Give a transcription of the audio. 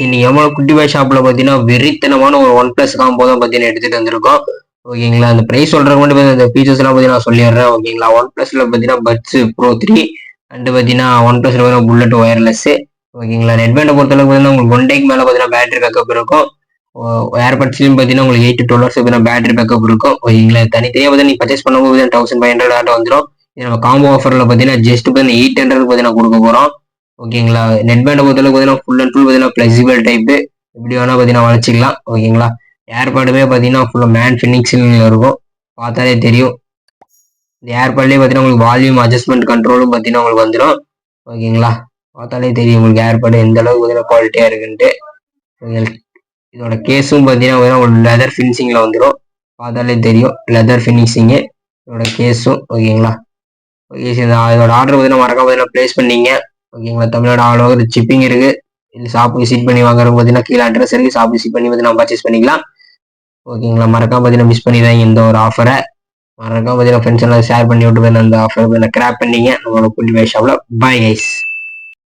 இன்னைக்கு எவ்வளோ குட்டி பாய் ஷாப்ல பார்த்தீங்கன்னா வெறித்தனமான ஒரு ஒன் பிளஸ் காம்போ தான் பார்த்தீங்கன்னா எடுத்துட்டு வந்திருக்கோம். ஓகேங்களா, அந்த பிரைஸ் சொல்றதுக்கு மட்டும் பார்த்தீங்கன்னா இந்த ஃபீச்சர்ஸ் எல்லாம் பார்த்தீங்கன்னா நான் சொல்லிடுறேன். ஓகேங்களா, ஒன் பிளஸ்ல பார்த்தீங்கன்னா பட்ஸ் ப்ரோ 3 அண்ட் பார்த்தீங்கன்னா ஒன் பிளஸ்ல பார்த்தீங்கன்னா புல்லட் ஒயர்லெஸ். ஓகேங்களா, நெட் பேண்டை பொறுத்தளவுக்கு பார்த்தீங்கன்னா உங்களுக்கு 1 டேக்கு மேலே பார்த்தீங்கன்னா பேட்டரி பேக்கப் இருக்கும். ஏர்பட்ஸ்லையும் பார்த்தீங்கன்னா உங்களுக்கு 8 to 12 ஹவர்ஸ் பார்த்தீங்கன்னா பேட்டரி பேக்கப் இருக்கும். ஓகேங்களா, தனித்தனியாக பார்த்தீங்கன்னா நீ பர்ச்சேஸ் பண்ணும்போது 1500 ஆட்ட வந்துடும். இது நம்ம காம்போ ஆஃபரில் பார்த்தீங்கன்னா ஜஸ்ட் பார்த்தீங்கன்னா 800 பார்த்தீங்கன்னா கொடுக்க போகிறோம். ஓகேங்களா, நெட் பேண்டை பொறுத்தளவுக்கு பார்த்தீங்கன்னா ஃபுல் அண்ட் ஃபுல் பார்த்தீங்கன்னா ஃபிளெக்சிபிள் டைப்பு, எப்படி வேணா பார்த்தீங்கன்னா வளச்சிக்கலாம். ஓகேங்களா, ஏர்பாடுமே பார்த்தீங்கன்னா ஃபுல்லாக மேன் ஃபினிக்ஸில் இருக்கும், பார்த்தாலே தெரியும். இந்த ஏர்பாட்லேயே பார்த்தீங்கன்னா உங்களுக்கு வால்யூம் அட்ஜஸ்ட்மெண்ட் கண்ட்ரோலும் பார்த்தீங்கன்னா உங்களுக்கு வந்துடும். ஓகேங்களா, பார்த்தாலே தெரியும் உங்களுக்கு ஏர்பாடு எந்த அளவுக்கு பார்த்தீங்கன்னா குவாலிட்டியாக இருக்குன்ட்டு. இதோட கேஸும் பார்த்தீங்கன்னா உங்களுக்கு லெதர் ஃபினிஷிங்கில் வந்துடும், பார்த்தாலே தெரியும் லெதர் ஃபினிஷிங்கு இதோட கேஸும். ஓகேங்களா, ஓகே சார், இதோட ஆர்டர் பார்த்தீங்கன்னா மறக்காம பார்த்தீங்கன்னா ப்ளேஸ் பண்ணீங்க. ஓகேங்களா, தமிழ்நாடு ஆல் ஓவர் ஷிப்பிங் இருக்கு. இல்லை ஷாப் விசிட் பண்ணி வாங்குறவங்க பார்த்தீங்கன்னா கீழே அட்ரஸ் இருக்கு, ஷாப் விசிட் பண்ணி பார்த்தீங்கன்னா பர்ச்சேஸ் பண்ணிக்கலாம். ஓகேங்களா, மறக்காம பார்த்தீங்கன்னா மிஸ் பண்ணிடுறாங்க இந்த ஒரு ஆஃபரை. மறக்காம பார்த்தீங்கன்னா ஃப்ரெண்ட்ஸ் எல்லாம் ஷேர் பண்ணி விட்டு அந்த ஆஃபர் கிராப் பண்ணீங்க நம்மளோட குட்டி பாய் ஷாப்ல. Bye guys.